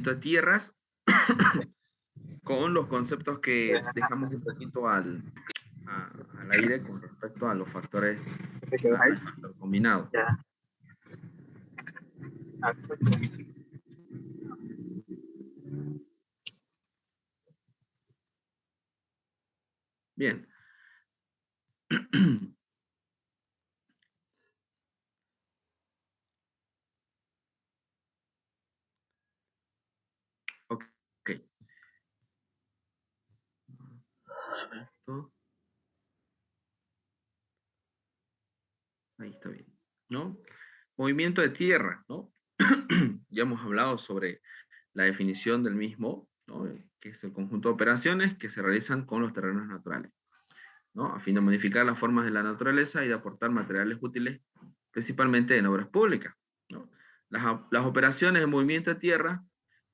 de tierras con los conceptos que dejamos un poquito al aire con respecto a los factores al factor combinado. Bien. Ok. Esto. Ahí está bien, ¿no? Movimiento de tierra, ¿no? Ya hemos hablado sobre la definición del mismo, ¿no? Que es el conjunto de operaciones que se realizan con los terrenos naturales, ¿no? A fin de modificar las formas de la naturaleza y de aportar materiales útiles, principalmente en obras públicas, ¿no? Las operaciones de movimiento de tierra,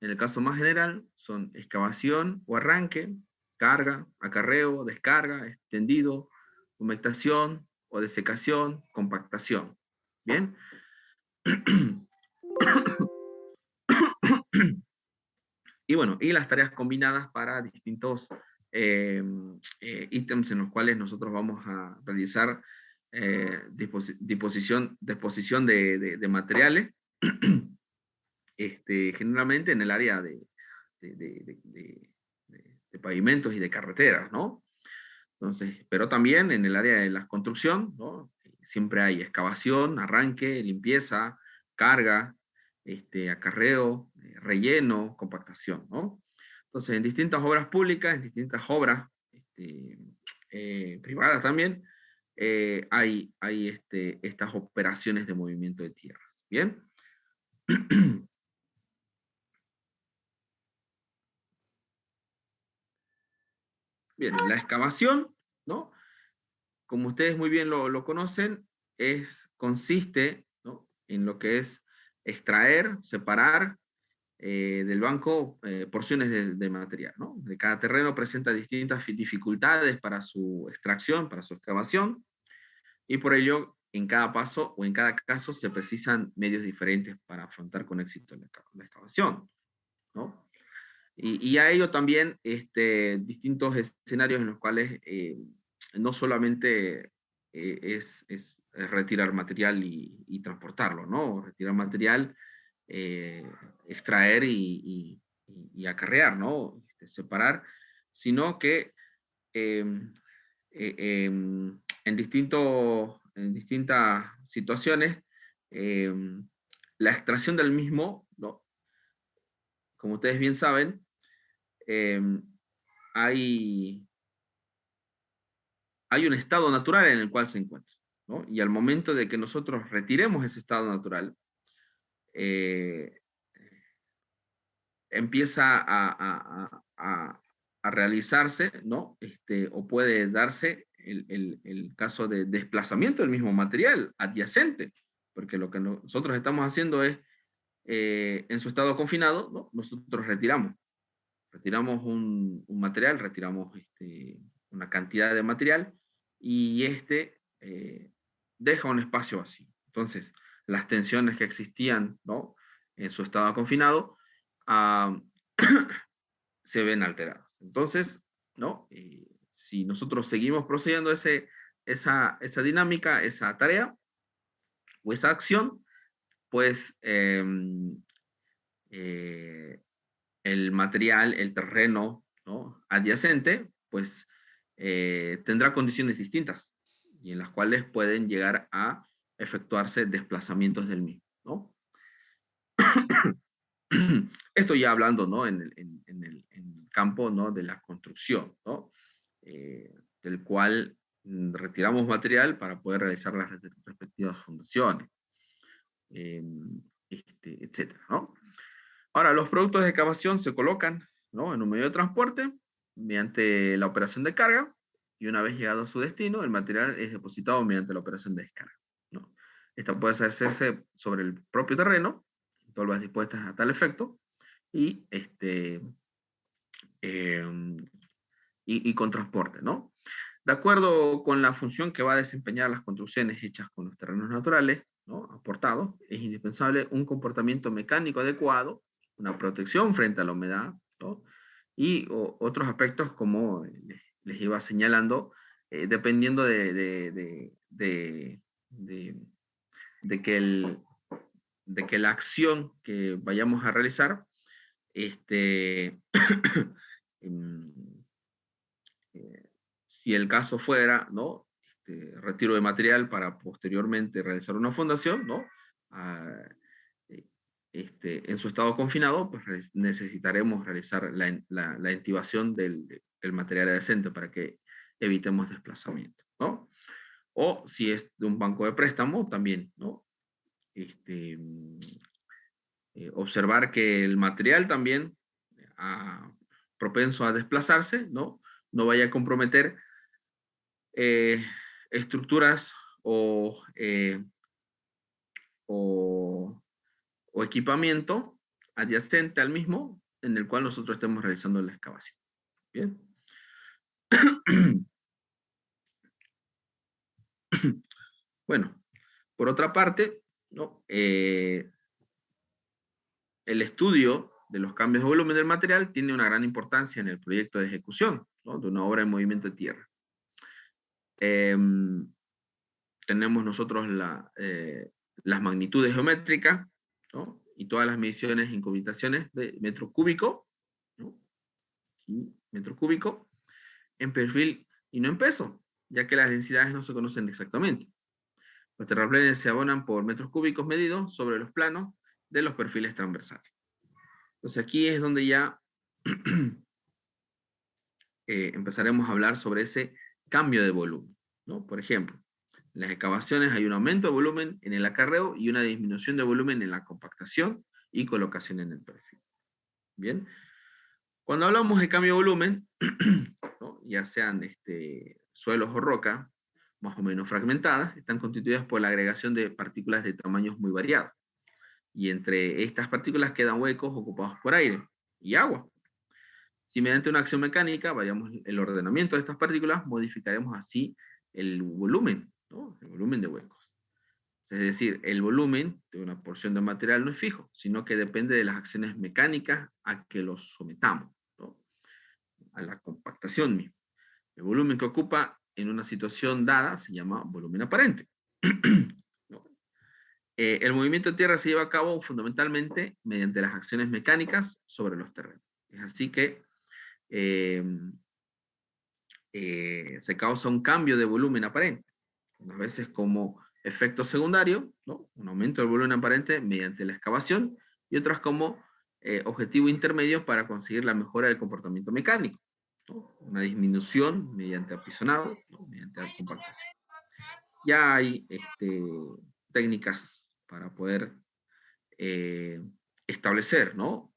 en el caso más general, son excavación o arranque, carga, acarreo, descarga, extendido, humectación o desecación, compactación. ¿Bien? Y bueno, y las tareas combinadas para distintos ítems en los cuales nosotros vamos a realizar disposición de materiales, generalmente en el área de, de- de- de pavimentos y de carreteras, ¿no? Entonces, pero también en el área de la construcción, ¿no? Siempre hay excavación, arranque, limpieza, carga, acarreo, relleno, compactación, ¿no? Entonces, en distintas obras públicas, en distintas obras privadas también, hay estas operaciones de movimiento de tierras. ¿Bien? Bien, la excavación, ¿no? Como ustedes muy bien lo conocen, consiste, ¿no? En lo que es extraer, separar del banco porciones de material, ¿no? De cada terreno presenta distintas dificultades para su extracción, para su excavación, y por ello en cada paso o en cada caso se precisan medios diferentes para afrontar con éxito la excavación, ¿no? Y a ello también distintos escenarios en los cuales no solamente es retirar material y transportarlo, ¿no? Retirar material, eh, extraer y acarrear, ¿no? Separar, sino que eh, en distintas situaciones, eh, la extracción del mismo, ¿no? Como ustedes bien saben, eh, hay, hay un estado natural en el cual se encuentra, ¿no? Y al momento de que nosotros retiremos ese estado natural, eh, empieza a realizarse, ¿no? O puede darse el caso de desplazamiento del mismo material adyacente, porque lo que nosotros estamos haciendo es, en su estado confinado, ¿no? Nosotros retiramos un material, retiramos una cantidad de material y deja un espacio vacío. Entonces, las tensiones que existían, ¿no? En su estado confinado ah, se ven alteradas. Entonces, ¿no? Si nosotros seguimos procediendo esa dinámica, esa tarea o esa acción, pues eh, el material, el terreno, ¿no? Adyacente, pues tendrá condiciones distintas y en las cuales pueden llegar a efectuarse desplazamientos del mismo, ¿no? Esto ya hablando, ¿no? En el campo, ¿no? De la construcción, ¿no? Del cual retiramos material para poder realizar las respectivas fundaciones, eh, etcétera, ¿no? Ahora, los productos de excavación se colocan, ¿no? En un medio de transporte mediante la operación de carga y una vez llegado a su destino, el material es depositado mediante la operación de descarga, ¿no? Esta puede hacerse sobre el propio terreno, tolvas dispuestas a tal efecto, y, eh, y con transporte, ¿no? De acuerdo con la función que va a desempeñar las construcciones hechas con los terrenos naturales, ¿no? Aportados, es indispensable un comportamiento mecánico adecuado una protección frente a la humedad, ¿no? Y otros aspectos como les iba señalando, dependiendo de que de que la acción que vayamos a realizar, este, em, si el caso fuera, ¿no? Retiro de material para posteriormente realizar una fundación, ¿no? Ah, en su estado confinado, pues necesitaremos realizar la intubación del material adhesente para que evitemos desplazamiento, ¿no? O si es de un banco de préstamo, también, ¿no? Este, observar que el material también propenso a desplazarse, ¿no? No vaya a comprometer eh, estructuras o, o, o equipamiento adyacente al mismo en el cual nosotros estemos realizando la excavación. Bien. Bueno, por otra parte, ¿no? El estudio de los cambios de volumen del material tiene una gran importancia en el proyecto de ejecución, ¿no? De una obra en movimiento de tierra. Tenemos nosotros las magnitudes geométricas, ¿no? Y todas las mediciones en cubitaciones de metro cúbico, ¿no? Y metro cúbico en perfil y no en peso, ya que las densidades no se conocen exactamente. Los terraplenes se abonan por metros cúbicos medidos sobre los planos de los perfiles transversales. Entonces aquí es donde ya empezaremos a hablar sobre ese cambio de volumen, ¿no? Por ejemplo, en las excavaciones hay un aumento de volumen en el acarreo y una disminución de volumen en la compactación y colocación en el perfil. Bien. Cuando hablamos de cambio de volumen, ¿no? Ya sean suelos o roca, más o menos fragmentadas, están constituidas por la agregación de partículas de tamaños muy variados. Y entre estas partículas quedan huecos ocupados por aire y agua. Si mediante una acción mecánica vayamos el ordenamiento de estas partículas, modificaremos así el volumen, ¿no? El volumen de huecos. Es decir, el volumen de una porción de material no es fijo, sino que depende de las acciones mecánicas a que los sometamos, ¿no? A la compactación misma. El volumen que ocupa en una situación dada se llama volumen aparente. ¿No? El movimiento de tierra se lleva a cabo fundamentalmente mediante las acciones mecánicas sobre los terrenos. Es así que se causa un cambio de volumen aparente, unas veces como efecto secundario, ¿no? Un aumento del volumen aparente mediante la excavación, y otras como objetivo intermedio para conseguir la mejora del comportamiento mecánico, ¿no? Una disminución mediante apisonado, ¿no? Mediante la compactación. Ya hay técnicas para poder eh, establecer, ¿no?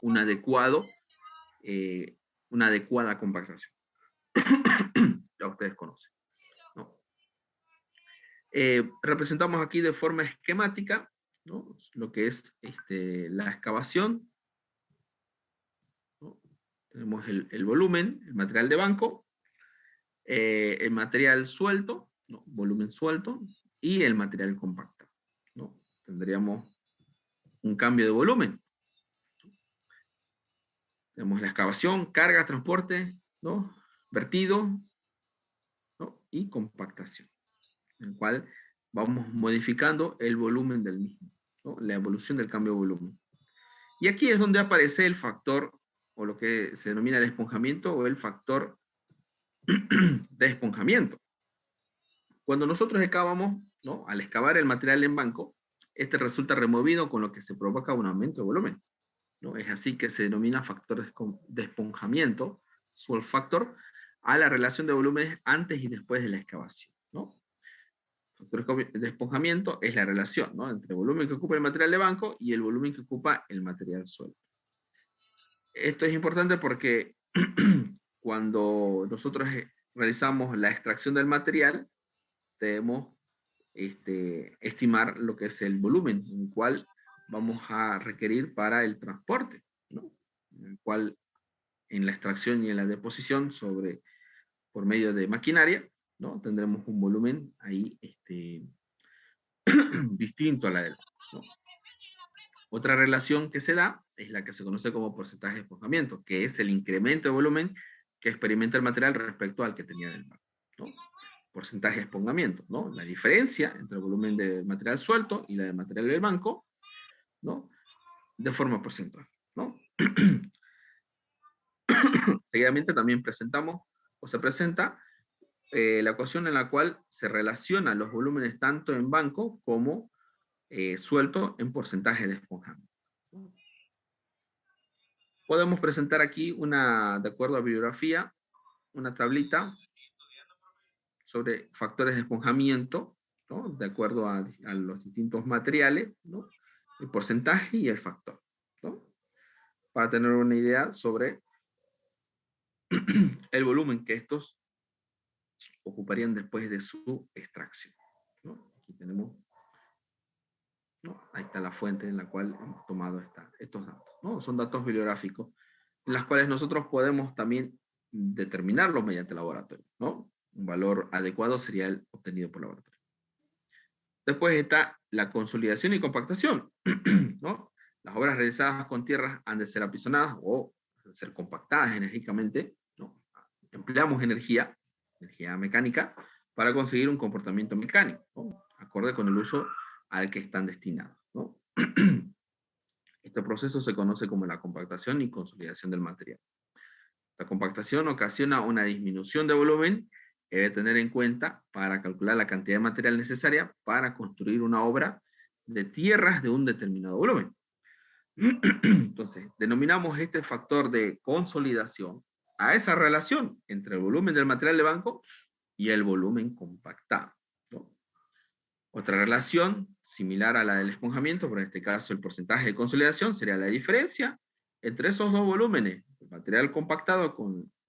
un adecuado, una adecuada compactación. Ya ustedes conocen, ¿no? Representamos aquí de forma esquemática, ¿no? Lo que es la excavación, ¿no? Tenemos el volumen, el material de banco, el material suelto, ¿no? Volumen suelto, y el material compacto, ¿no? Tendríamos un cambio de volumen. Tenemos la excavación, carga, transporte, ¿no? Vertido, ¿no? Y compactación, en el cual vamos modificando el volumen del mismo, ¿no? La evolución del cambio de volumen. Y aquí es donde aparece el factor, o lo que se denomina el esponjamiento, o el factor de esponjamiento. Cuando nosotros excavamos, ¿no? Al excavar el material en banco, este resulta removido, con lo que se provoca un aumento de volumen, ¿no? Es así que se denomina factor de esponjamiento, swell factor, a la relación de volúmenes antes y después de la excavación, ¿no? Factor de esponjamiento es la relación, ¿no? Entre el volumen que ocupa el material de banco y el volumen que ocupa el material suelto. Esto es importante porque cuando nosotros realizamos la extracción del material, debemos estimar lo que es el volumen, en el cual vamos a requerir para el transporte, ¿no? En el cual en la extracción y en la deposición por medio de maquinaria, ¿no? Tendremos un volumen ahí distinto a la del, ¿no? Otra relación que se da es la que se conoce como porcentaje de esponjamiento, que es el incremento de volumen que experimenta el material respecto al que tenía en el banco, ¿no? Porcentaje de esponjamiento, ¿no? La diferencia entre el volumen de material suelto y la de material del banco, ¿no? De forma porcentual, ¿no? Seguidamente también presentamos o se presenta la ecuación en la cual se relacionan los volúmenes tanto en banco como suelto en porcentaje de esponjamiento. Podemos presentar aquí de acuerdo a bibliografía, una tablita sobre factores de esponjamiento, ¿no? De acuerdo a los distintos materiales, ¿no? El porcentaje y el factor, ¿no? Para tener una idea sobre el volumen que estos ocuparían después de su extracción, ¿no? Aquí tenemos, ¿no? Ahí está la fuente en la cual hemos tomado estos datos, ¿no? Son datos bibliográficos en las cuales nosotros podemos también determinarlos mediante laboratorio, ¿no? Un valor adecuado sería el obtenido por laboratorio. Después está la consolidación y compactación, ¿no? Las obras realizadas con tierras han de ser apisonadas o ser compactadas enérgicamente, ¿no? Empleamos energía mecánica, para conseguir un comportamiento mecánico, ¿no? Acorde con el uso al que están destinados, ¿no? Este proceso se conoce como la compactación y consolidación del material. La compactación ocasiona una disminución de volumen que debe tener en cuenta para calcular la cantidad de material necesaria para construir una obra de tierras de un determinado volumen. Entonces, denominamos este factor de consolidación a esa relación entre el volumen del material de banco y el volumen compactado, ¿no? Otra relación similar a la del esponjamiento, pero en este caso el porcentaje de consolidación, sería la diferencia entre esos dos volúmenes, el material compactado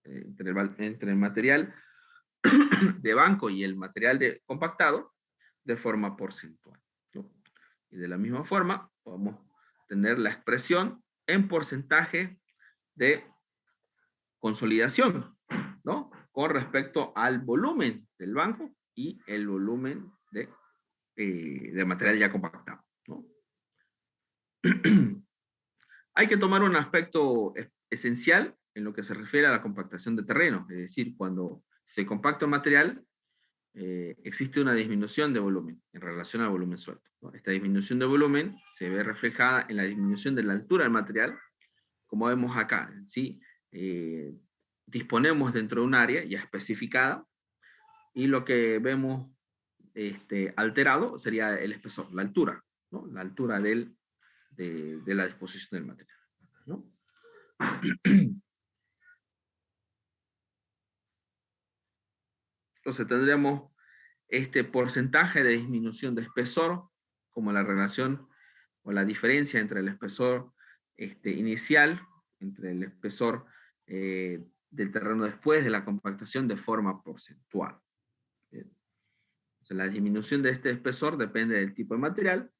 entre el material de banco y el material compactado, de forma porcentual, ¿no? Y de la misma forma, podemos tener la expresión en porcentaje de consolidación, ¿no? Con respecto al volumen del banco y el volumen de material ya compactado, ¿no? Hay que tomar un aspecto esencial en lo que se refiere a la compactación de terreno, es decir, cuando se compacta un material, existe una disminución de volumen en relación al volumen suelto, ¿no? Esta disminución de volumen se ve reflejada en la disminución de la altura del material, como vemos acá, ¿sí? Disponemos dentro de un área ya especificada, y lo que vemos alterado sería el espesor, la altura, ¿no? La altura de la disposición del material, ¿no? Entonces tendríamos este porcentaje de disminución de espesor como la relación o la diferencia entre el espesor inicial, entre el espesor del terreno después de la compactación de forma porcentual. Bien. Entonces, la disminución de este espesor depende del tipo de material,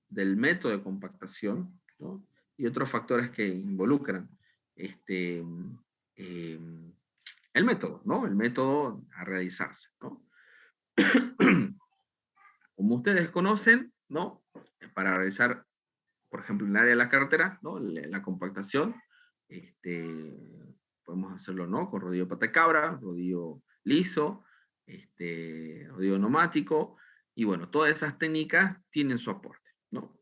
del método de compactación, ¿no? Y otros factores que involucran este, eh, el método, ¿no? El método a realizarse, ¿no? Como ustedes conocen, ¿no? Para realizar, por ejemplo, en el área de la carretera, ¿no? La compactación, podemos hacerlo, ¿no? Con rodillo pata de cabra, rodillo liso, rodillo neumático, y bueno, todas esas técnicas tienen su aporte, ¿no?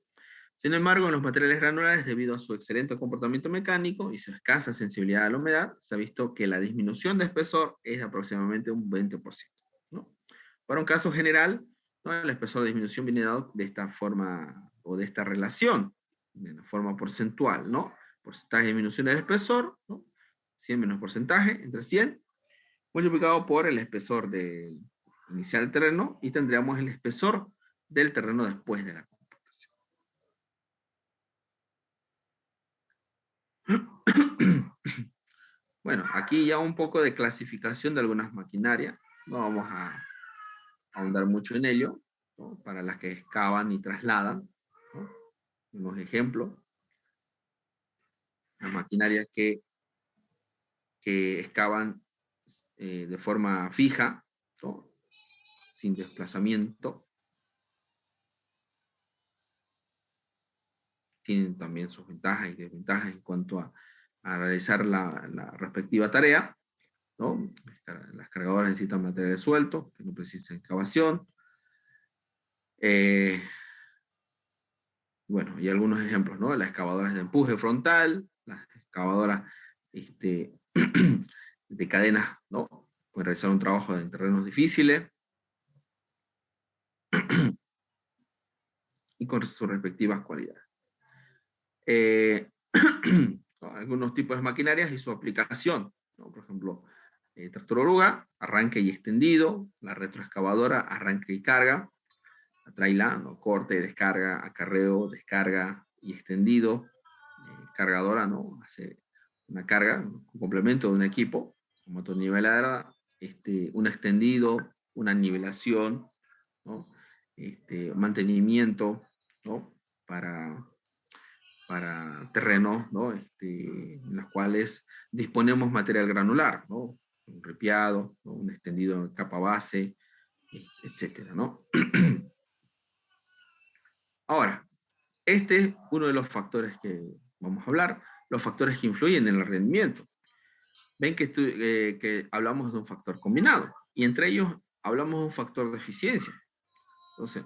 Sin embargo, en los materiales granulares, debido a su excelente comportamiento mecánico y su escasa sensibilidad a la humedad, se ha visto que la disminución de espesor es aproximadamente un 20%, ¿no? Para un caso general, ¿no? El espesor de disminución viene dado de esta forma, o de esta relación, de la forma porcentual, ¿no? Porcentaje de disminución del espesor, ¿no? 100 menos porcentaje, entre 100, multiplicado por el espesor inicial del terreno, y tendríamos el espesor del terreno después de la compactación. Bueno, aquí ya un poco de clasificación de algunas maquinarias, no vamos a ahondar mucho en ello, ¿no? Para las que excavan y trasladan, ¿no? Unos ejemplos, las maquinarias que excavan de forma fija, ¿no? Sin desplazamiento. tienen también sus ventajas y desventajas en cuanto a realizar la respectiva tarea, ¿no? Las cargadoras necesitan material suelto, que no precisa excavación. Bueno, y algunos ejemplos, ¿no? Las excavadoras de empuje frontal, las excavadoras de cadenas, ¿no? Pueden realizar un trabajo en terrenos difíciles y con sus respectivas cualidades. Algunos tipos de maquinarias y su aplicación, ¿no? Por ejemplo, tractor oruga, arranque y extendido, la retroexcavadora, arranque y carga, la traila, ¿no? Corte, descarga, acarreo, descarga y extendido, cargadora, ¿no? Hace una carga, un complemento de un equipo, un motoniveladora, un extendido, una nivelación, ¿no? Mantenimiento, ¿no? Para terrenos, ¿no? En los cuales disponemos material granular, ¿no? Un ripiado, ¿no? Un extendido en capa base, etcétera, ¿no? Ahora, este es uno de los factores que vamos a hablar, los factores que influyen en el rendimiento. Ven que hablamos de un factor combinado, y entre ellos hablamos de un factor de eficiencia. Entonces,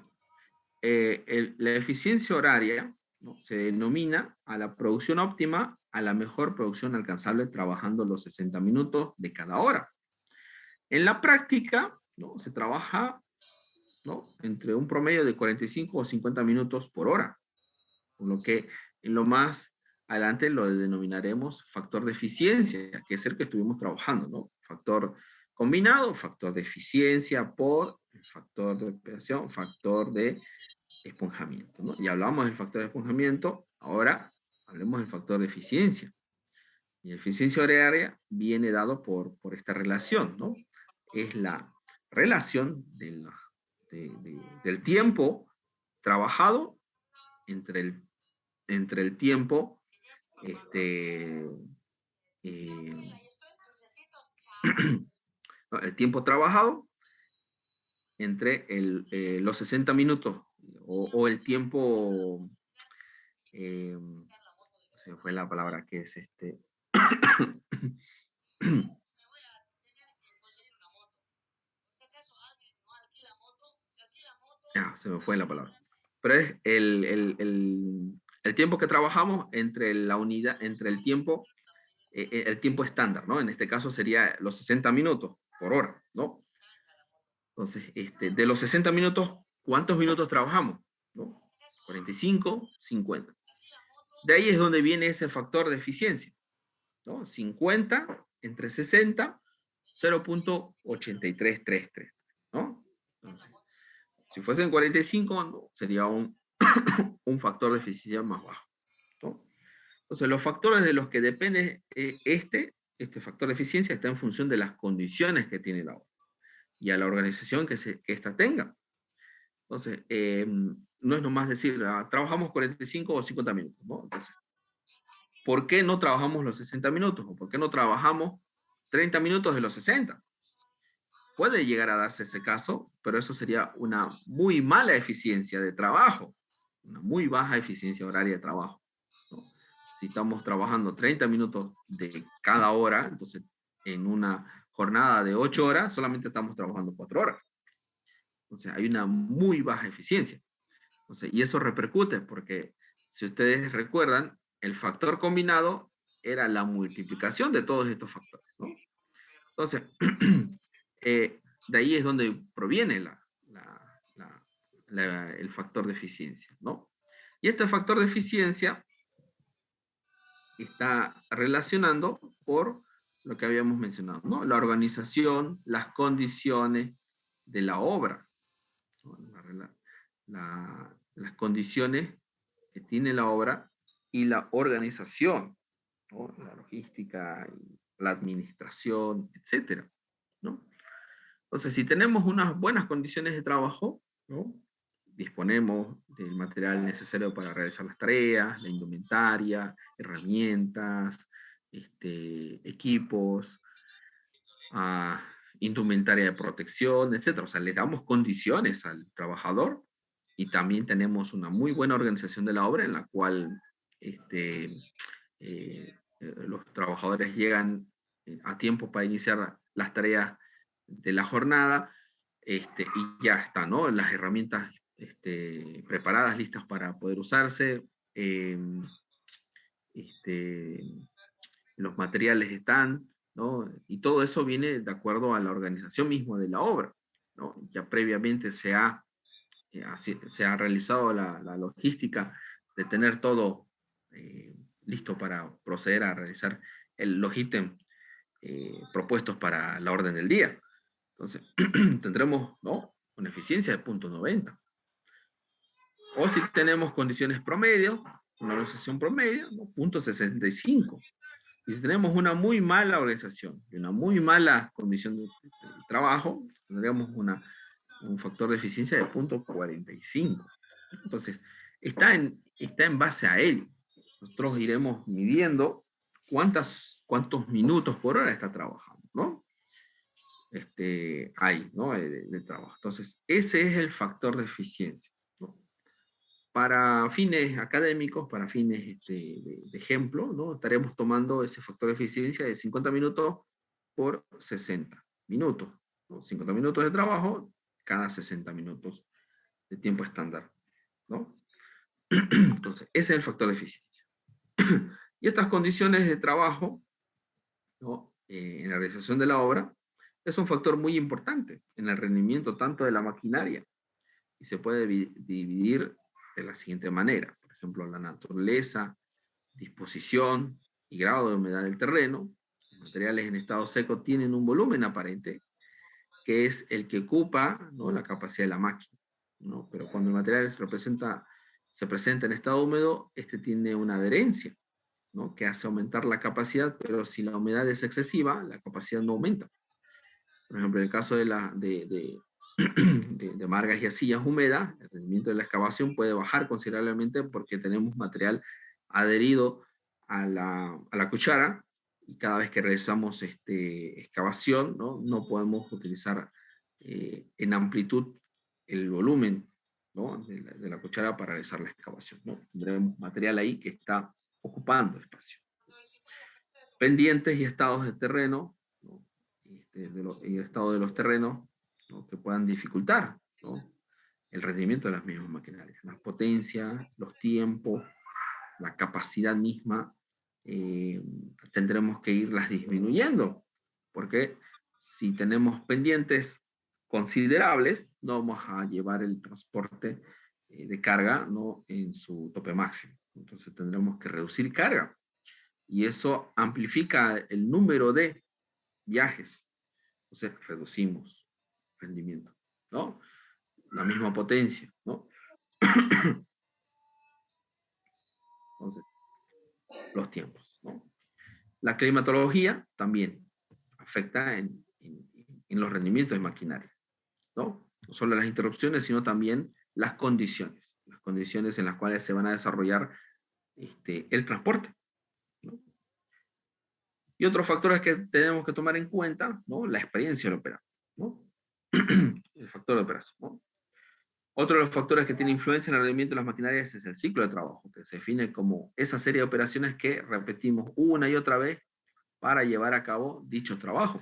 la eficiencia horaria, ¿no? Se denomina a la producción óptima, a la mejor producción alcanzable trabajando los 60 minutos de cada hora. En la práctica, ¿no? Se trabaja, ¿no? Entre un promedio de 45 o 50 minutos por hora, por lo que en lo más adelante lo denominaremos factor de eficiencia, que es el que estuvimos trabajando, ¿no? Factor combinado, factor de eficiencia por factor de operación, factor de esponjamiento, ¿no? Ya hablamos del factor de esponjamiento, ahora hablemos del factor de eficiencia. Y la eficiencia horaria viene dado por esta relación, ¿no? Es la relación del tiempo trabajado entre el tiempo eh, el tiempo trabajado entre los 60 minutos o el tiempo, se fue la palabra que es se me fue la palabra. Pero es el tiempo que trabajamos entre la unidad, entre el tiempo estándar, ¿no? En este caso sería los 60 minutos por hora, ¿no? Entonces, de los 60 minutos, ¿cuántos minutos trabajamos? ¿No? 45, 50. De ahí es donde viene ese factor de eficiencia, ¿no? 50 entre 60, 0.8333, ¿no? Entonces, si fuesen 45, ¿no? Sería un factor de eficiencia más bajo, ¿no? Entonces, los factores de los que depende este factor de eficiencia está en función de las condiciones que tiene la obra y a la organización que ésta tenga. Entonces, no es nomás decir, trabajamos 45 o 50 minutos, ¿no? Entonces, ¿por qué no trabajamos los 60 minutos? ¿O por qué no trabajamos 30 minutos de los 60? Puede llegar a darse ese caso, pero eso sería una muy mala eficiencia de trabajo, una muy baja eficiencia horaria de trabajo, ¿no? Si estamos trabajando 30 minutos de cada hora, entonces en una jornada de 8 horas solamente estamos trabajando 4 horas. Entonces hay una muy baja eficiencia. Entonces, y eso repercute porque, si ustedes recuerdan, el factor combinado era la multiplicación de todos estos factores, ¿no? Entonces, de ahí es donde proviene el factor de eficiencia, ¿no? Y este factor de eficiencia está relacionando por lo que habíamos mencionado, ¿no? La organización, las condiciones de la obra, ¿no? Las condiciones que tiene la obra y la organización, ¿no? La logística, la administración, etcétera, ¿no? Entonces, si tenemos unas buenas condiciones de trabajo, ¿no? Disponemos del material necesario para realizar las tareas, la indumentaria, herramientas, equipos, indumentaria de protección, etcétera. O sea, le damos condiciones al trabajador y también tenemos una muy buena organización de la obra en la cual los trabajadores llegan a tiempo para iniciar las tareas de la jornada, y ya está, ¿no? Las herramientas preparadas, listas para poder usarse, eh, este, los materiales están, ¿no? Y todo eso viene de acuerdo a la organización misma de la obra, ¿no? Ya previamente se ha realizado la logística de tener todo listo para proceder a realizar los ítems propuestos para la orden del día. Entonces, tendremos, ¿no?, una eficiencia de 0.90. O si tenemos condiciones promedio, una organización promedio, ¿no?, 0.65. Y si tenemos una muy mala organización y una muy mala condición de trabajo, tendríamos un factor de eficiencia de 0.45. Entonces, está en base a ello. Nosotros iremos midiendo cuántos minutos por hora está trabajando, ¿no? Hay, ¿no?, de trabajo. Entonces, ese es el factor de eficiencia, ¿no? Para fines académicos, para fines de ejemplo, ¿no?, estaremos tomando ese factor de eficiencia de 50 minutos por 60 minutos, ¿no? 50 minutos de trabajo cada 60 minutos de tiempo estándar, ¿no? Entonces, ese es el factor de eficiencia. Y estas condiciones de trabajo, ¿no?, en la realización de la obra, es un factor muy importante en el rendimiento tanto de la maquinaria, y se puede dividir de la siguiente manera. Por ejemplo, la naturaleza, disposición y grado de humedad del terreno. Los materiales en estado seco tienen un volumen aparente, que es el que ocupa, ¿no?, la capacidad de la máquina, ¿no? Pero cuando el material se presenta en estado húmedo, tiene una adherencia, ¿no?, que hace aumentar la capacidad, pero si la humedad es excesiva, la capacidad no aumenta. Por ejemplo, en el caso de margas y arcillas húmedas, el rendimiento de la excavación puede bajar considerablemente porque tenemos material adherido a la cuchara, y cada vez que realizamos excavación, no podemos utilizar en amplitud el volumen, ¿no?, de la cuchara para realizar la excavación, ¿no? Tendremos material ahí que está ocupando espacio. Pendientes y estados de terreno, ¿no?, y el estado de los terrenos, ¿no?, que puedan dificultar, ¿no?, el rendimiento de las mismas maquinarias. Las potencias, los tiempos, la capacidad misma, tendremos que irlas disminuyendo, porque si tenemos pendientes considerables, no vamos a llevar el transporte de carga, ¿no?, en su tope máximo. Entonces tendremos que reducir carga, y eso amplifica el número de viajes. Entonces reducimos rendimiento, ¿no? La misma potencia, ¿no? Entonces, los tiempos, ¿no? La climatología también afecta en los rendimientos de maquinaria, ¿no? No solo las interrupciones, sino también las condiciones en las cuales se van a desarrollar el transporte, ¿no? Y otros factores que tenemos que tomar en cuenta, ¿no? La experiencia del operador, ¿no? El factor de operación, ¿no? Otro de los factores que tiene influencia en el rendimiento de las maquinarias es el ciclo de trabajo, que se define como esa serie de operaciones que repetimos una y otra vez para llevar a cabo dicho trabajo,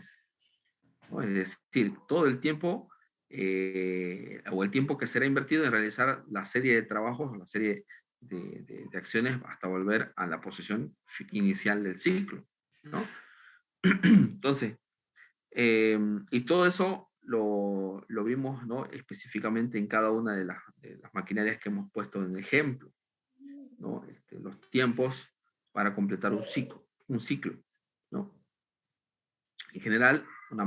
¿no? Es decir, todo el tiempo, o el tiempo que será invertido en realizar la serie de trabajos, o la serie de acciones hasta volver a la posición inicial del ciclo, ¿no? Entonces, y todo eso lo vimos, ¿no?, específicamente en cada una de las maquinarias que hemos puesto en ejemplo, ¿no? Los tiempos para completar un ciclo, ¿no? En general, en una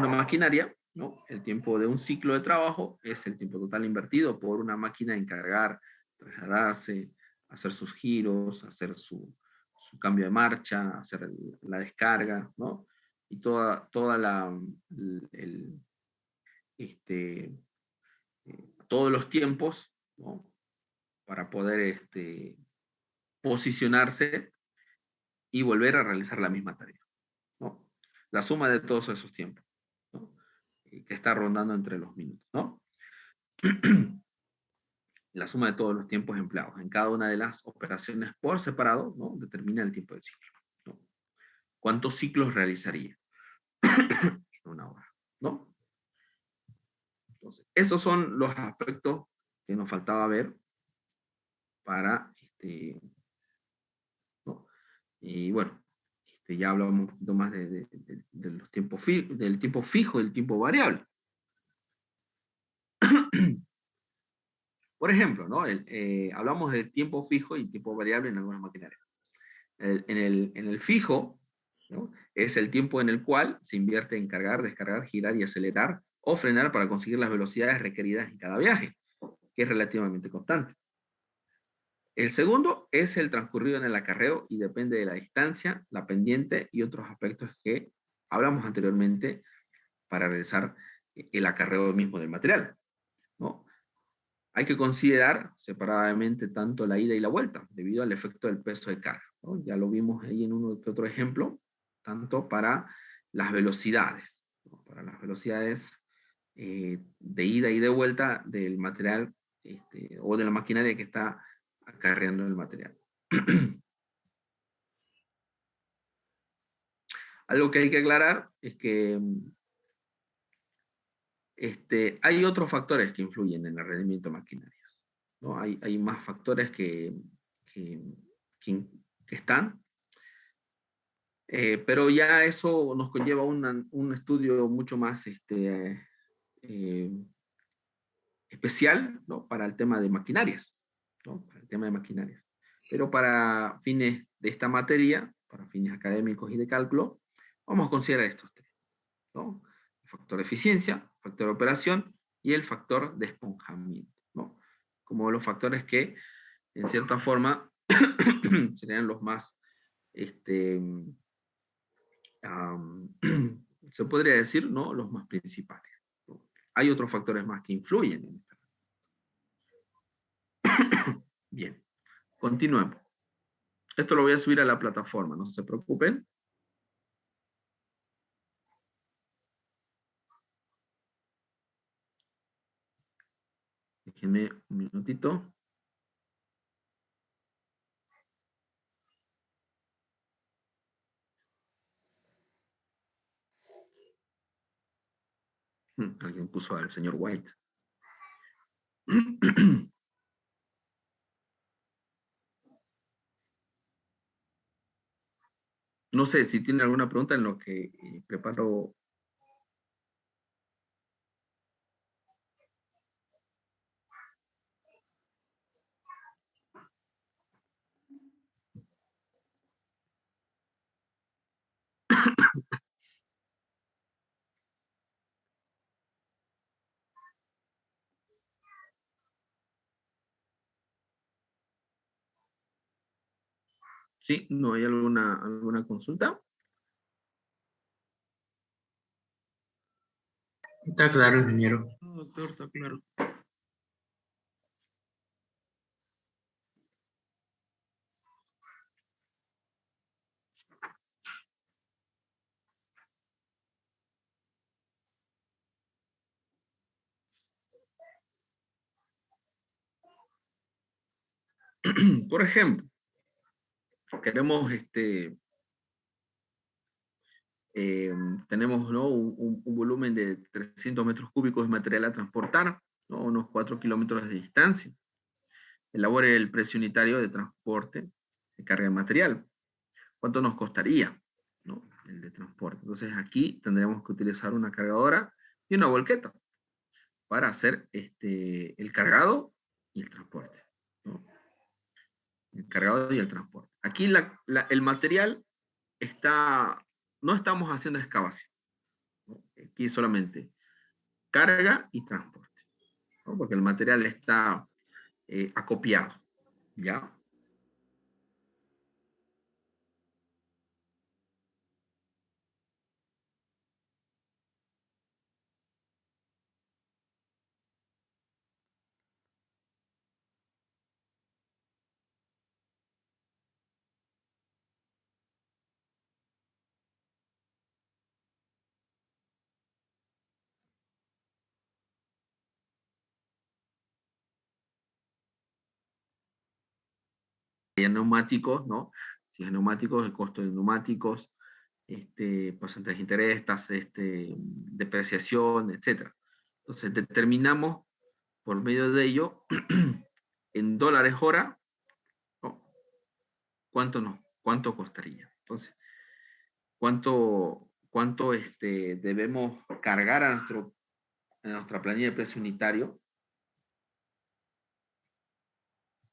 maquinaria, ¿no?, el tiempo de un ciclo de trabajo es el tiempo total invertido por una máquina en cargar, trasladarse, hacer sus giros, hacer su cambio de marcha, hacer la descarga, ¿no? Y el- este, todos los tiempos, ¿no?, para poder posicionarse y volver a realizar la misma tarea, ¿no? La suma de todos esos tiempos, ¿no?, que está rondando entre los minutos, ¿no? la suma de todos los tiempos empleados en cada una de las operaciones por separado, ¿no? Determina el tiempo del ciclo, ¿no? ¿Cuántos ciclos realizaría en una hora, ¿no? Entonces, esos son los aspectos que nos faltaba ver para, ¿no? Y bueno, ya hablamos un poquito más de los tiempos del tiempo fijo y el tiempo variable. Por ejemplo, ¿no? Hablamos de tiempo fijo y tiempo variable en algunas maquinarias. En el fijo, ¿no? Es el tiempo en el cual se invierte en cargar, descargar, girar y acelerar o frenar para conseguir las velocidades requeridas en cada viaje, que es relativamente constante. El segundo es el transcurrido en el acarreo y depende de la distancia, la pendiente y otros aspectos que hablamos anteriormente para realizar el acarreo mismo del material, ¿no? Hay que considerar separadamente tanto la ida y la vuelta, debido al efecto del peso de carga, ¿no? Ya lo vimos ahí en uno que otro ejemplo, tanto para las velocidades, ¿no? Para las velocidades de ida y de vuelta del material o de la maquinaria que está acarreando el material. Algo que hay que aclarar es que hay otros factores que influyen en el rendimiento de maquinarias, ¿no? Hay más factores que, que, que están, pero ya eso nos conlleva un estudio mucho más eh, especial, ¿no? Para el tema de maquinarias, ¿no? Para el tema de maquinarias. Pero para fines de esta materia, para fines académicos y de cálculo, vamos a considerar estos tres, ¿no? El factor de eficiencia, el factor de operación y el factor de esponjamiento, ¿no? Como los factores que, en cierta forma, serían los más, este, um, se podría decir, ¿no? Los más principales, ¿no? Hay otros factores más que influyen en esto. Bien, continuemos. Esto lo voy a subir a la plataforma, no se preocupen. Déjenme un minutito. Alguien puso al señor White. No sé si tiene alguna pregunta en lo que preparo. ¿Sí? ¿No hay alguna consulta? Está claro, ingeniero. No, doctor, está claro. Por ejemplo, queremos, eh, tenemos, ¿no? Un volumen de 300 metros cúbicos de material a transportar, ¿no? Unos 4 kilómetros de distancia. Elabore el precio unitario de transporte de carga de material. ¿Cuánto nos costaría, ¿no? El de transporte? Entonces aquí tendremos que utilizar una cargadora y una volqueta para hacer el cargado y el transporte, ¿no? El cargado y el transporte. Aquí el material está, no estamos haciendo excavación, ¿no? Aquí solamente carga y transporte, ¿no? Porque el material está acopiado, ¿ya? hay neumáticos, ¿no? Si es neumáticos, el costo de neumáticos, porcentaje de interés, tasas, depreciación, etc. Entonces determinamos por medio de ello, en dólares hora, ¿no? ¿Cuánto costaría? Entonces, ¿cuánto debemos cargar a nuestra planilla de precio unitario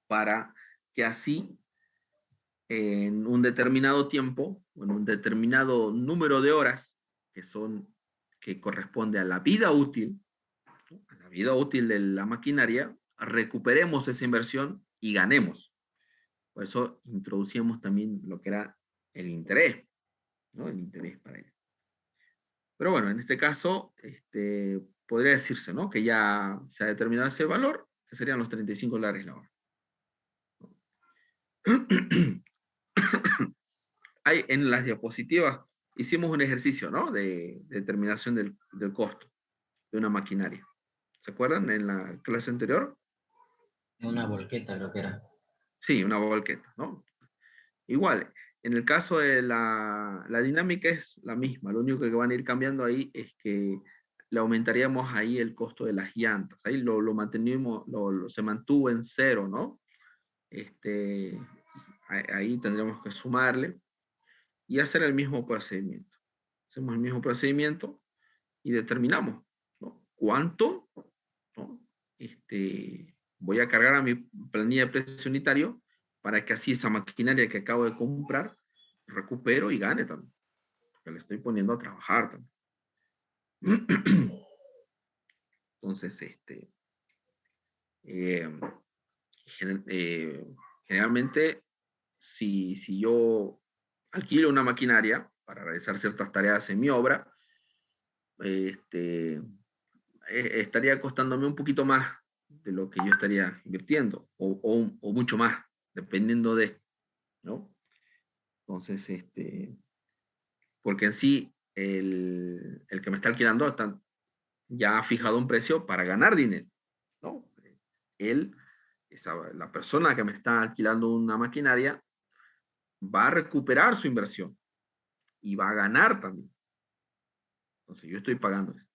para que así en un determinado tiempo, o en un determinado número de horas, que corresponde a la vida útil, ¿no? A la vida útil de la maquinaria, recuperemos esa inversión y ganemos? Por eso introducíamos también lo que era el interés, ¿no? El interés para ello. Pero bueno, en este caso, podría decirse, ¿no? Que ya se ha determinado ese valor, que serían los $35 la hora. Ahí en las diapositivas hicimos un ejercicio, ¿no? De determinación del costo de una maquinaria. ¿Se acuerdan en la clase anterior? Una volqueta creo que era. Sí, una volqueta, ¿no? Igual, en el caso de la dinámica es la misma, lo único que van a ir cambiando ahí es que le aumentaríamos ahí el costo de las llantas, ahí lo mantenimos, se mantuvo en cero, ¿no? Ahí tendríamos que sumarle y hacer el mismo procedimiento. Hacemos el mismo procedimiento y determinamos, ¿no? ¿Cuánto, ¿no? Voy a cargar a mi planilla de precio unitario para que así esa maquinaria que acabo de comprar recupero y gane también, porque le estoy poniendo a trabajar también. Entonces, eh, generalmente, si yo alquilo una maquinaria para realizar ciertas tareas en mi obra, estaría costándome un poquito más de lo que yo estaría invirtiendo, o mucho más, dependiendo de, ¿no? Entonces, porque en sí, el que me está alquilando ya ha fijado un precio para ganar dinero, ¿no? Él, la persona que me está alquilando una maquinaria, va a recuperar su inversión y va a ganar también. Entonces, yo estoy pagando eso.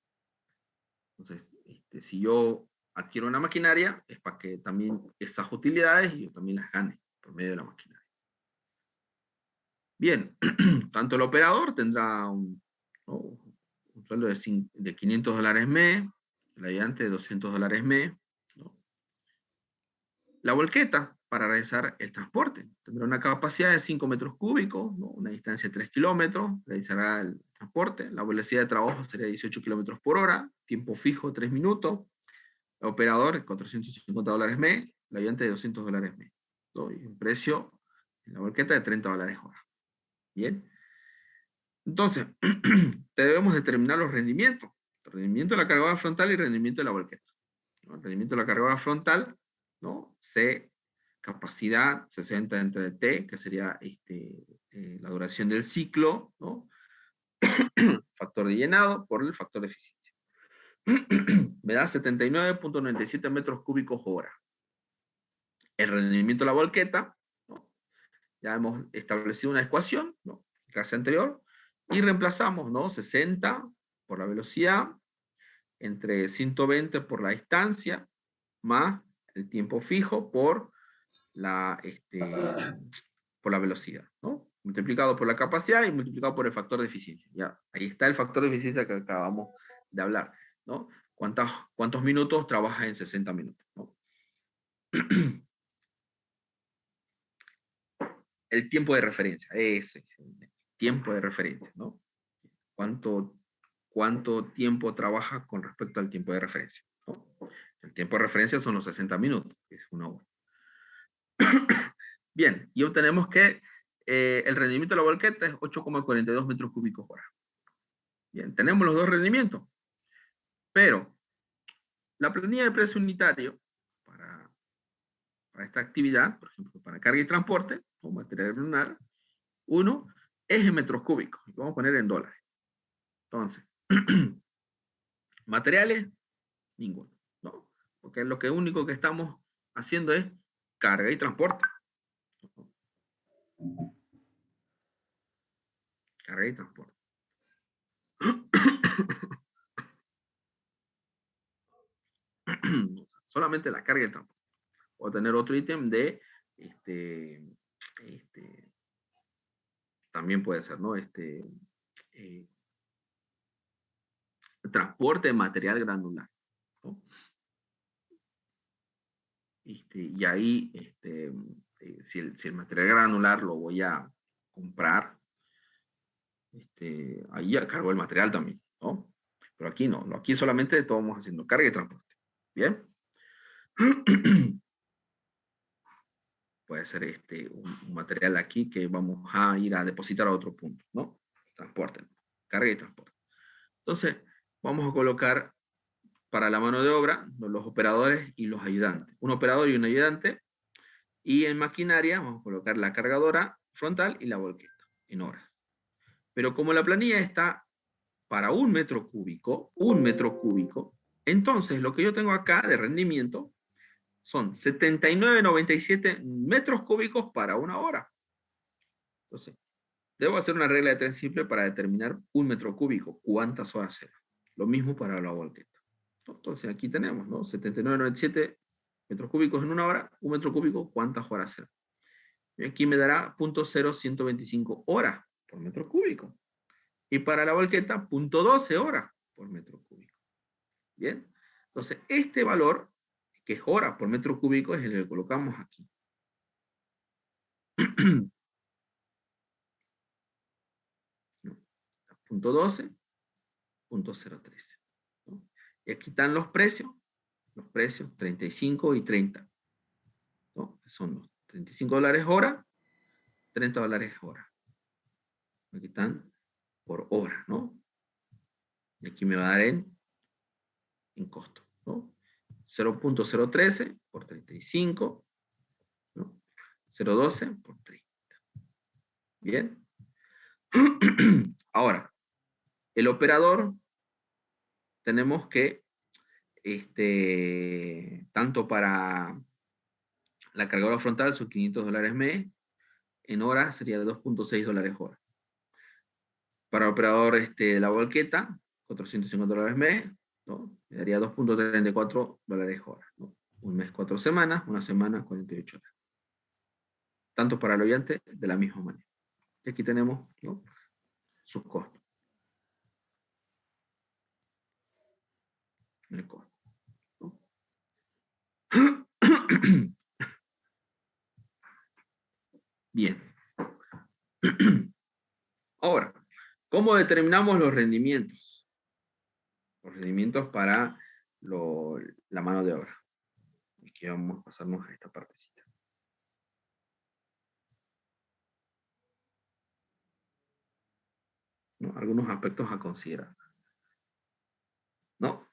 Entonces, si yo adquiero una maquinaria, es para que también esas utilidades yo también las gane por medio de la maquinaria. Bien, tanto el operador tendrá ¿no? un sueldo de $500 mes, el ayudante de $200 mes, ¿no? La volqueta para realizar el transporte tendrá una capacidad de 5 metros cúbicos, ¿no? Una distancia de 3 kilómetros, realizará el transporte, la velocidad de trabajo sería 18 kilómetros por hora, tiempo fijo 3 minutos, el operador $450 mes, el ayudante de $200 mes, ¿no? Y un precio en la volqueta de $30 hora. Bien. Entonces, debemos determinar los rendimientos. El rendimiento de la cargada frontal y el rendimiento de la volqueta, ¿no? El rendimiento de la cargada frontal, ¿no? Capacidad 60 entre T, que sería la duración del ciclo, ¿no? Factor de llenado por el factor de eficiencia. Me da 79.97 metros cúbicos hora. El rendimiento de la volqueta, ¿no? Ya hemos establecido una ecuación, ¿no? En clase anterior, y reemplazamos, ¿no? 60 por la velocidad, entre 120 por la distancia, más el tiempo fijo por la velocidad, ¿no? Multiplicado por la capacidad y multiplicado por el factor de eficiencia. Ya, ahí está el factor de eficiencia que acabamos de hablar, ¿no? ¿Cuántos minutos trabaja en 60 minutos, ¿no? El tiempo de referencia, ese tiempo de referencia, ¿no? ¿Cuánto tiempo trabaja con respecto al tiempo de referencia, ¿no? El tiempo de referencia son los 60 minutos, que es una hora. Bien, y obtenemos que el rendimiento de la volqueta es 8,42 metros cúbicos hora. Bien, tenemos los dos rendimientos, pero la planilla de precio unitario para esta actividad, por ejemplo, para carga y transporte, o material lunar, uno es en metros cúbicos, vamos a poner en dólares. Entonces, materiales, ninguno, ¿no? Porque lo único que estamos haciendo es carga y transporte. Carga y transporte. Solamente la carga y el transporte. O tener otro ítem de, también puede ser, ¿no? Eh, transporte de material granular, ¿no? Y ahí, si el material granular lo voy a comprar, ahí ya cargo el material también, ¿no? Pero aquí no, aquí solamente estamos haciendo carga y transporte. ¿Bien? Puede ser un material aquí que vamos a ir a depositar a otro punto, ¿no? Transporte, carga y transporte. Entonces, vamos a colocar para la mano de obra los operadores y los ayudantes. Un operador y un ayudante. Y en maquinaria vamos a colocar la cargadora frontal y la volqueta en horas. Pero como la planilla está para 1 metro cúbico, entonces lo que yo tengo acá de rendimiento son 79,97 metros cúbicos para 1 hora. Entonces, debo hacer una regla de 3 simple para determinar 1 metro cúbico, cuántas horas será. Lo mismo para la volqueta. Entonces aquí tenemos, ¿no? 79,97 metros cúbicos en 1 hora, 1 metro cúbico, ¿cuántas horas será? Y aquí me dará 0.0125 horas por metro cúbico. Y para la volqueta, 0.12 horas por metro cúbico. Bien. Entonces, este valor, que es horas por metro cúbico, es el que colocamos aquí. 0.12, 0.013. ¿No? Y aquí están los precios 35 y 30. ¿No? Son los $35 hora, $30 hora. Aquí están por hora, ¿no? Y aquí me va a dar en costo, ¿no? 0.013 por 35, ¿no? 0.12 por 30. Bien. Ahora, el operador, tenemos que, tanto para la cargadora frontal son $500 mes, en horas sería de $2.6 hora. Para el operador la volqueta, $450 mes, ¿no? Me daría $2.34 hora, ¿no? Un mes 4 semanas, una semana 48 horas. Tanto para el oyente de la misma manera. Y aquí tenemos, ¿no?, sus costos. El costo, ¿no? Bien. Ahora, ¿cómo determinamos los rendimientos? Los rendimientos para la mano de obra. Aquí vamos a pasarnos a esta partecita. ¿No? Algunos aspectos a considerar, ¿no?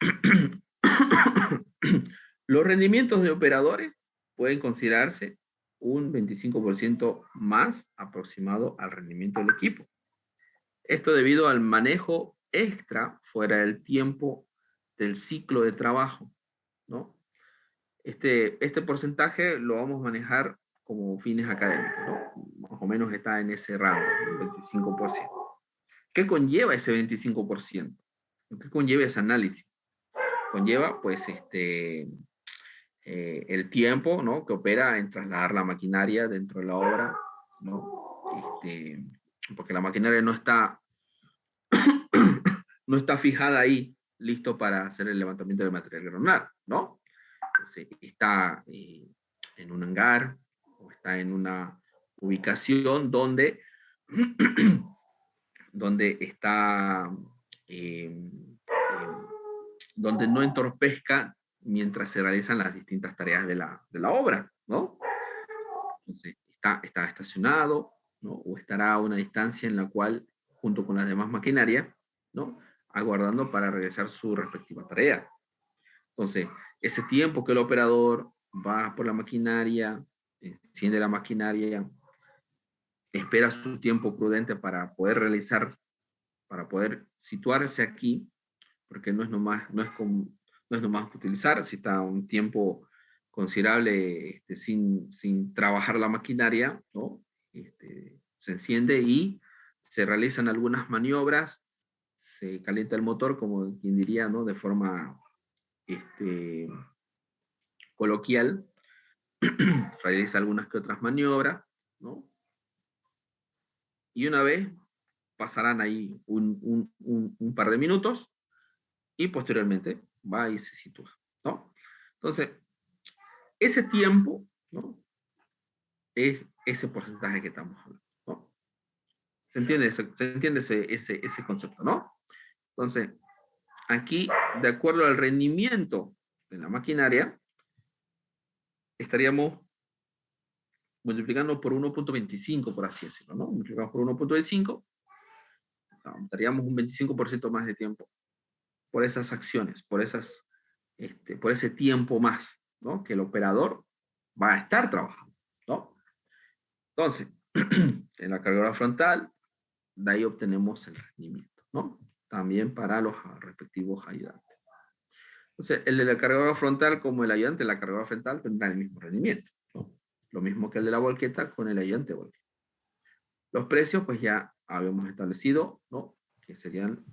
Los rendimientos de operadores pueden considerarse un 25% más aproximado al rendimiento del equipo. Esto debido al manejo extra fuera del tiempo del ciclo de trabajo, ¿no? Este porcentaje lo vamos a manejar como fines académicos, ¿no? Más o menos está en ese rango, el 25%. ¿Qué conlleva ese 25%? ¿Qué conlleva ese análisis? Conlleva, pues, el tiempo, ¿no?, que opera en trasladar la maquinaria dentro de la obra, ¿no? Porque la maquinaria no está, no está fijada ahí, listo para hacer el levantamiento del material granular, ¿no? Entonces, está en un hangar o está en una ubicación donde, donde está, donde no entorpezca mientras se realizan las distintas tareas de la obra, ¿no? Entonces, está estacionado, ¿no?, o estará a una distancia en la cual, junto con las demás maquinarias, ¿no?, aguardando para realizar su respectiva tarea. Entonces, ese tiempo que el operador va por la maquinaria, enciende la maquinaria, espera su tiempo prudente para poder realizar, para poder situarse aquí, porque no es nomás utilizar, si está un tiempo considerable sin trabajar la maquinaria, ¿no? Se enciende y se realizan algunas maniobras, se calienta el motor, como quien diría, ¿no? De forma coloquial, realiza algunas que otras maniobras, ¿no? Y una vez pasarán ahí un par de minutos y posteriormente va y se sitúa, ¿no? Entonces, ese tiempo, ¿no? Es ese porcentaje que estamos hablando, ¿no? ¿Se entiende ese concepto, no? Entonces, aquí, de acuerdo al rendimiento de la maquinaria, estaríamos multiplicando por 1.25, por así decirlo, ¿no? Multiplicamos por 1.25, daríamos un 25% más de tiempo por esas acciones, por ese tiempo más, ¿no? Que el operador va a estar trabajando, ¿no? Entonces, en la cargadora frontal, de ahí obtenemos el rendimiento, ¿no? También para los respectivos ayudantes. Entonces, el de la cargadora frontal como el ayudante de la cargadora frontal tendrá el mismo rendimiento, ¿no? Lo mismo que el de la volqueta con el ayudante de volqueta. Los precios, pues ya habíamos establecido, ¿no? Que serían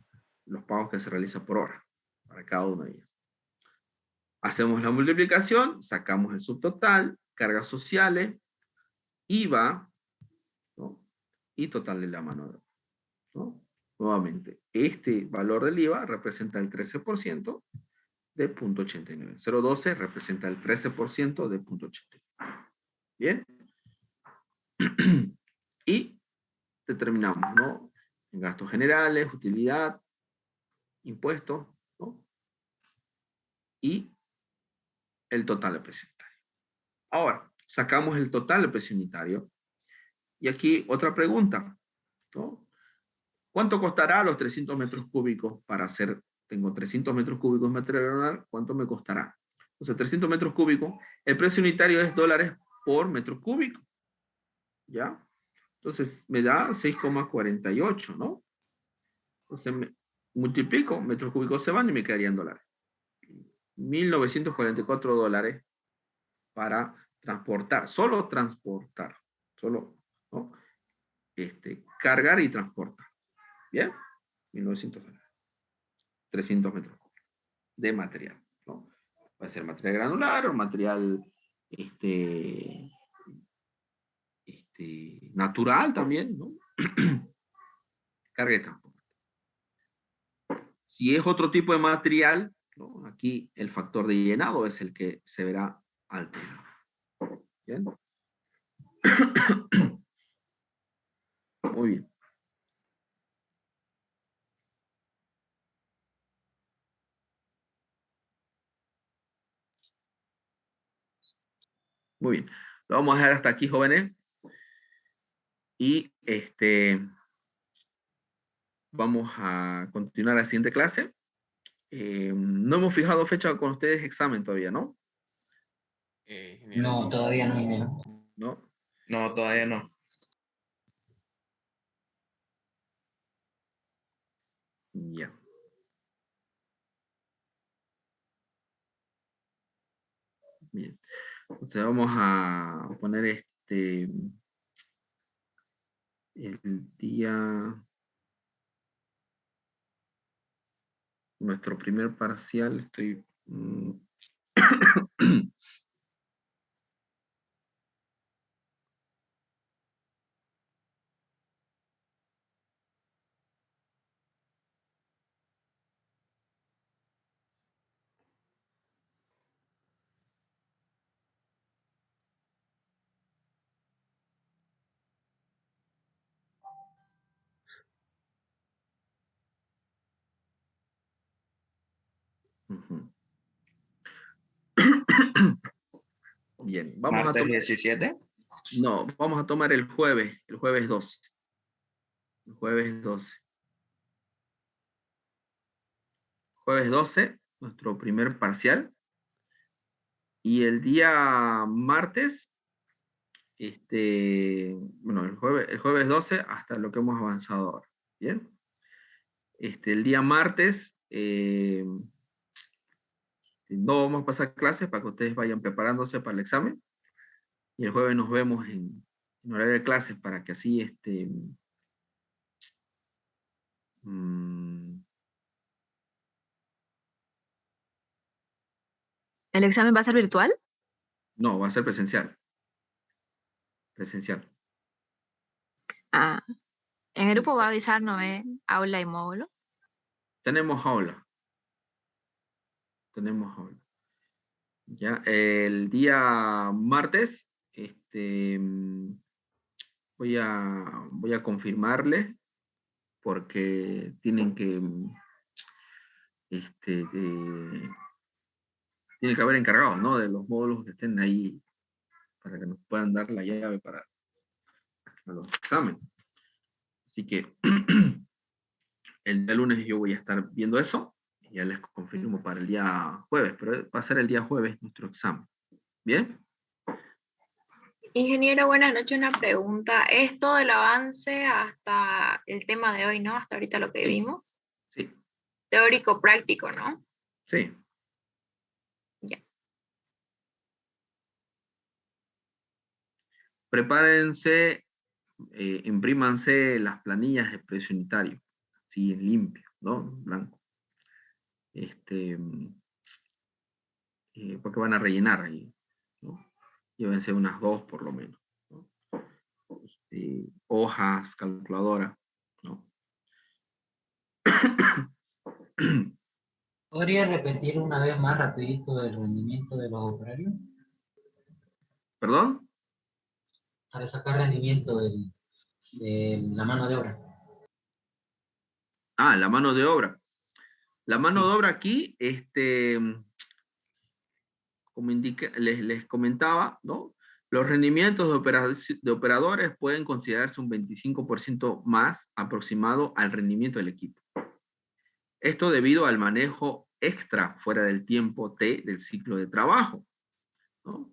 los pagos que se realizan por hora para cada uno de ellos. Hacemos la multiplicación, sacamos el subtotal, cargas sociales, IVA, ¿no? Y total de la mano de obra, ¿no? Nuevamente, este valor del IVA representa el 13% de 0.89. 0.12 representa el 13% de 0.89. ¿Bien? Y determinamos, ¿no? En gastos generales, utilidad, impuestos, ¿no? Y el total de precio unitario. Ahora, sacamos el total de precio unitario. Y aquí otra pregunta, ¿no? ¿Cuánto costará los 300 metros cúbicos para hacer, tengo 300 metros cúbicos de material granular, ¿cuánto me costará? Entonces, 300 metros cúbicos, el precio unitario es dólares por metro cúbico, ¿ya? Entonces, me da 6,48, ¿no? Entonces, multiplico, metros cúbicos se van y me quedarían dólares. 1.944 dólares para transportar, solo, ¿no? Cargar y transportar. ¿Bien? 1.900 dólares. 300 metros cúbicos de material, ¿no? Puede ser material granular o material natural también, ¿no? Carga y transporte. Si es otro tipo de material, ¿no? Aquí el factor de llenado es el que se verá alterado. ¿Bien? Muy bien. Muy bien. Lo vamos a dejar hasta aquí, jóvenes. Y vamos a continuar la siguiente clase. No hemos fijado fecha con ustedes examen todavía, ¿no? No, todavía no hay menos. ¿No? No, todavía no. Ya. Bien. Entonces vamos a poner el día, nuestro primer parcial, Ujú. Bien, vamos a Martes tomar, 17. no, vamos a tomar el jueves 12. El jueves 12. Jueves 12, nuestro primer parcial. Y el día martes, bueno, el jueves 12 hasta lo que hemos avanzado ahora. Bien. El día martes, No vamos a pasar clases para que ustedes vayan preparándose para el examen. Y el jueves nos vemos en horario de clases para que así, mm, ¿El examen va a ser virtual? no, va a ser presencial. Presencial. Ah, en el grupo va a avisar, ¿no ve? Aula y módulo. Tenemos aula. Tenemos aula. Ya, el día martes, voy a confirmarles porque tienen que, tiene que haber encargados, ¿no? De los módulos que estén ahí para que nos puedan dar la llave para los exámenes. Así que el día lunes yo voy a estar viendo eso y ya les confirmo para el día jueves, pero va a ser el día jueves nuestro examen. ¿Bien? Ingeniero, buenas noches. Una pregunta. ¿Es todo el avance hasta el tema de hoy, no? Hasta ahorita lo que Sí. vimos. Sí, Teórico práctico, ¿no? sí. Ya. Prepárense, imprímanse las planillas de precio unitario, así en limpio, ¿no? En blanco. Porque van a rellenar ahí, ¿no? Llévense unas 2 por lo menos, ¿no? Hojas, calculadora, ¿no? ¿Podría repetir una vez más rapidito el rendimiento de los operarios? ¿Perdón? Para sacar rendimiento de la mano de obra. Ah, la mano de obra. La mano Sí. de obra aquí, como les comentaba, ¿no? Los rendimientos de operadores pueden considerarse un 25% más aproximado al rendimiento del equipo. Esto debido al manejo extra fuera del tiempo T del ciclo de trabajo, ¿no?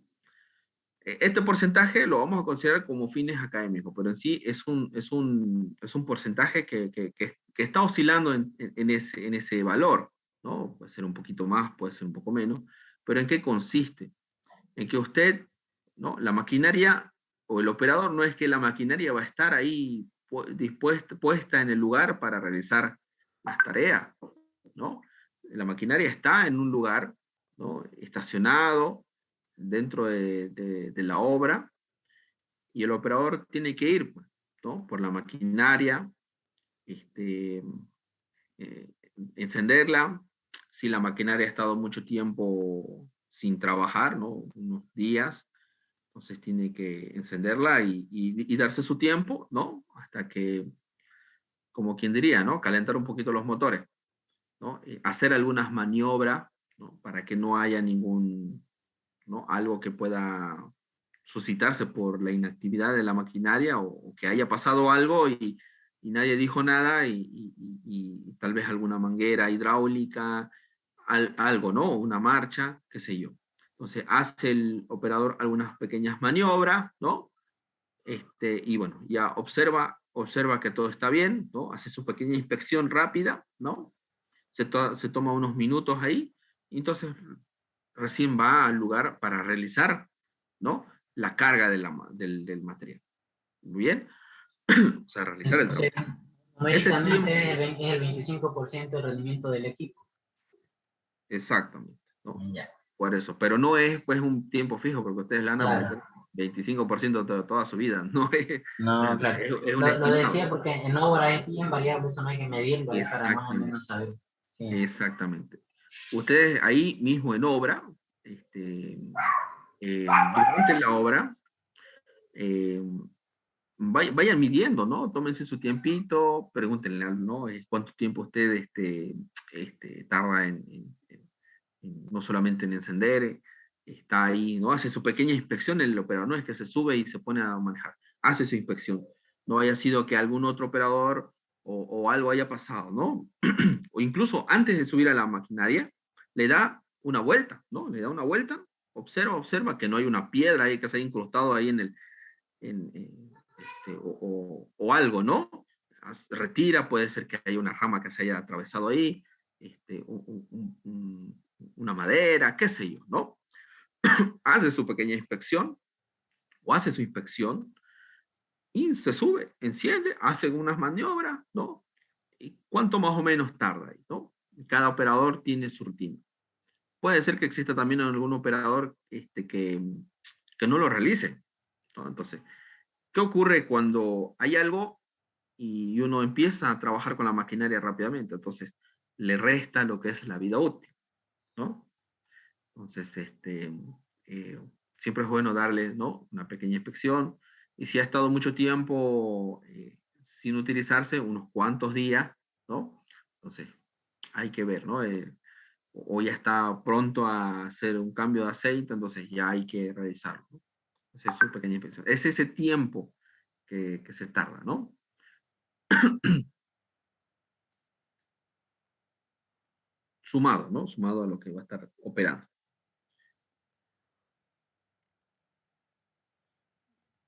Este porcentaje lo vamos a considerar como fines académicos, pero en sí es un porcentaje que está oscilando en ese valor, ¿no? Puede ser un poquito más, puede ser un poco menos, pero ¿en qué consiste? En que usted, ¿no? La maquinaria o el operador no es que la maquinaria va a estar ahí puesta en el lugar para realizar las tareas, ¿no? La maquinaria está en un lugar, ¿no? Estacionado dentro de la obra y el operador tiene que ir, pues, ¿no? Por la maquinaria, este, eh, encenderla. Si la maquinaria ha estado mucho tiempo sin trabajar, ¿no? Unos días, entonces tiene que encenderla y darse su tiempo, ¿no? Hasta que, como quien diría, ¿no? Calentar un poquito los motores, ¿no? Hacer algunas maniobras, ¿no? Para que no haya ningún, ¿no? Algo que pueda suscitarse por la inactividad de la maquinaria o que haya pasado algo y nadie dijo nada y tal vez alguna manguera hidráulica, algo, ¿no? Una marcha, qué sé yo. Entonces hace el operador algunas pequeñas maniobras, ¿no? Y bueno, ya observa que todo está bien, ¿no? Hace su pequeña inspección rápida, ¿no? Se toma unos minutos ahí, y entonces recién va al lugar para realizar, ¿no? La carga del material. Muy bien. O sea, realizar el Entonces, trabajo. Ese numéricamente tiempo, es el 25% del rendimiento del equipo. exactamente, ¿no? Ya, Por eso, pero no es pues un tiempo fijo, porque ustedes le van a claro. meter 25% de toda su vida, no No, claro. es un Lo estimado. decía porque en obra es bien variable, eso no hay que medirlo ahí para más o Exactamente, menos saber. Sí. exactamente. Ustedes ahí mismo en obra, durante la obra, eh, vayan midiendo, ¿no? Tómense su tiempito, pregúntenle, ¿no? ¿Cuánto tiempo usted tarda no solamente en encender, está ahí, ¿no? Hace su pequeña inspección el operador, no es que se sube y se pone a manejar, hace su inspección. No haya sido que algún otro operador o algo haya pasado, ¿no? O incluso antes de subir a la maquinaria, le da una vuelta, ¿no? Le da una vuelta, observa que no hay una piedra ahí que se haya incrustado ahí o algo, ¿no? Retira, puede ser que haya una rama que se haya atravesado ahí, una madera, qué sé yo, ¿no? Hace su pequeña inspección, o hace su inspección, y se sube, enciende, hace unas maniobras, ¿no? ¿Y cuánto más o menos tarda ahí, ¿no? Cada operador tiene su rutina. Puede ser que exista también algún operador que no lo realice, ¿no? Entonces, ¿qué ocurre cuando hay algo y uno empieza a trabajar con la maquinaria rápidamente? Entonces, le resta lo que es la vida útil, ¿no? Entonces, eh, siempre es bueno darle, ¿no? Una pequeña inspección. Y si ha estado mucho tiempo sin utilizarse, unos cuantos días, ¿no? Entonces, hay que ver, ¿no? O ya está pronto a hacer un cambio de aceite, entonces ya hay que revisarlo, ¿no? Esa es su pequeña inspección. Es ese tiempo que se tarda, ¿no? Sumado, ¿no? Sumado a lo que va a estar operando.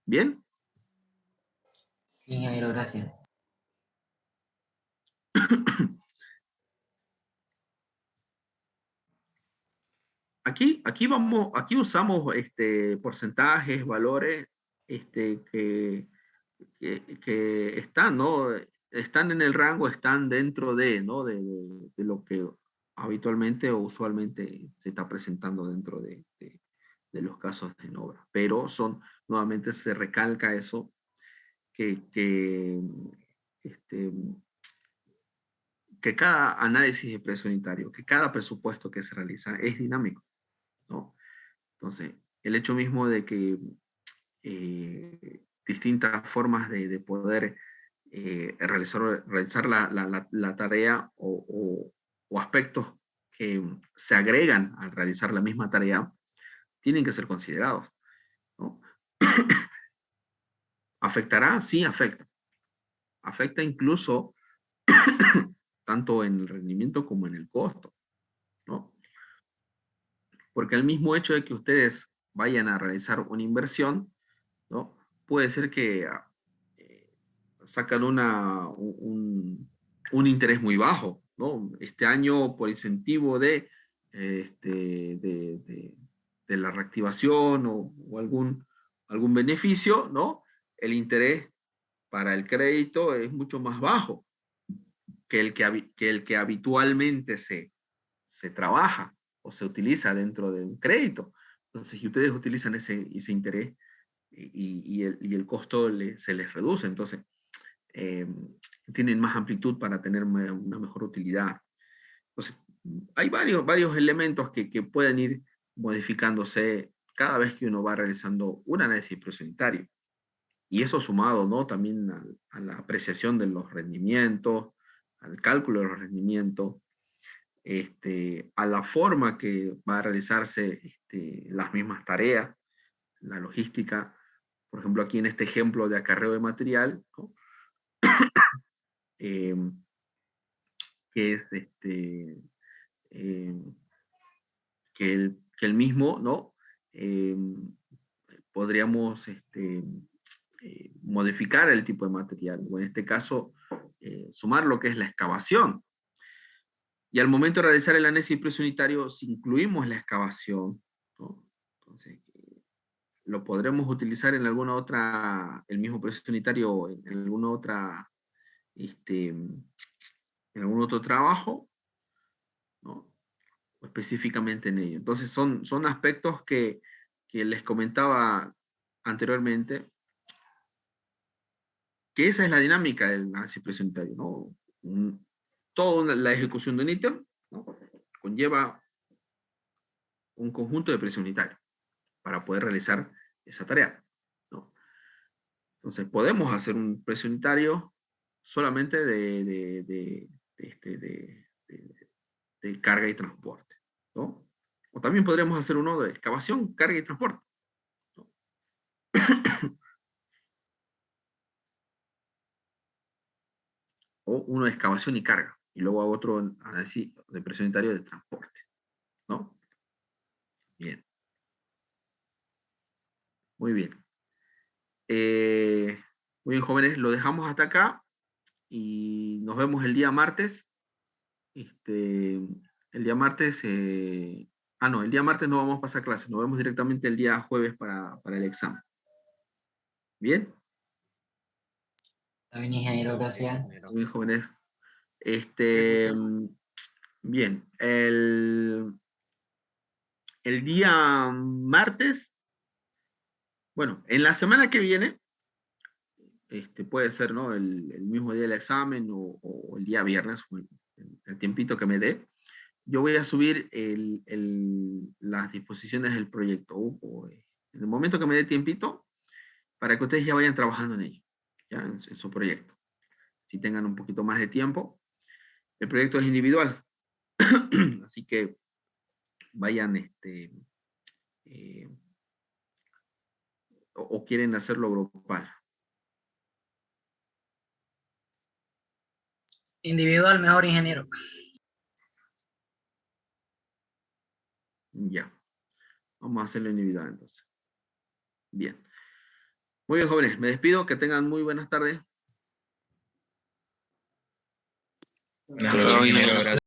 ¿Bien? Sí, ingeniero, gracias. Aquí usamos porcentajes, valores que están, ¿no? Están en el rango, están dentro de, ¿no? De lo que habitualmente o usualmente se está presentando dentro de los casos en obra. Pero nuevamente se recalca eso, que, este, que cada análisis de precio unitario, que cada presupuesto que se realiza es dinámico, ¿no? Entonces, el hecho mismo de que distintas formas de poder realizar la tarea o aspectos que se agregan al realizar la misma tarea, tienen que ser considerados, ¿no? ¿Afectará? Sí, afecta. Afecta incluso tanto en el rendimiento como en el costo, ¿no? Porque el mismo hecho de que ustedes vayan a realizar una inversión, ¿no? Puede ser que eh, sacan un interés muy bajo, ¿no? Este año por incentivo de la reactivación o algún beneficio, ¿no? El interés para el crédito es mucho más bajo que el que habitualmente se trabaja o se utiliza dentro de un crédito. Entonces, si ustedes utilizan ese interés y el costo se les reduce, entonces eh, tienen más amplitud para tener una mejor utilidad. Entonces, hay varios elementos que pueden ir modificándose cada vez que uno va realizando un análisis presunitario. Y eso sumado, ¿no? También a la apreciación de los rendimientos, al cálculo de los rendimientos, a la forma que va a realizarse las mismas tareas, la logística. Por ejemplo, aquí en este ejemplo de acarreo de material, ¿no? eh, que es eh, que el mismo, ¿no? Eh, podríamos modificar el tipo de material, o en este caso, sumar lo que es la excavación. Y al momento de realizar el análisis precio unitario, si incluimos la excavación, ¿no? Entonces, lo podremos utilizar en alguna otra, el mismo precio unitario en alguna otra, en algún otro trabajo, ¿no? O específicamente en ello. Entonces son aspectos que les comentaba anteriormente, que esa es la dinámica del análisis precio unitario, ¿no? Toda la ejecución de un ítem, ¿no? Conlleva un conjunto de precio unitario para poder realizar esa tarea, ¿no? Entonces, podemos hacer un precio unitario solamente de carga y transporte, ¿no? O también podríamos hacer uno de excavación, carga y transporte, ¿no? O uno de excavación y carga, y luego hago otro análisis de precio unitario de transporte, ¿no? Bien, muy bien. Eh, Muy bien, jóvenes, lo dejamos hasta acá y nos vemos el día martes, El día martes, no, el día martes no vamos a pasar clases, nos vemos directamente el día jueves para el examen. ¿Bien? Está bien, ingeniero, gracias. Muy bien, jóvenes. Bien, el día martes, bueno, en la semana que viene, puede ser, ¿no? El mismo día del examen o el día viernes, el tiempito que me dé, yo voy a subir las disposiciones del proyecto. En el momento que me dé tiempito, para que ustedes ya vayan trabajando en ello, ya en su proyecto. Si tengan un poquito más de tiempo. El proyecto es individual, así que vayan, o quieren hacerlo grupal. Individual, mejor, ingeniero. Ya. Vamos a hacerlo individual entonces. Bien. Muy bien, jóvenes. Me despido. Que tengan muy buenas tardes. Hasta luego, ingeniero. Gracias.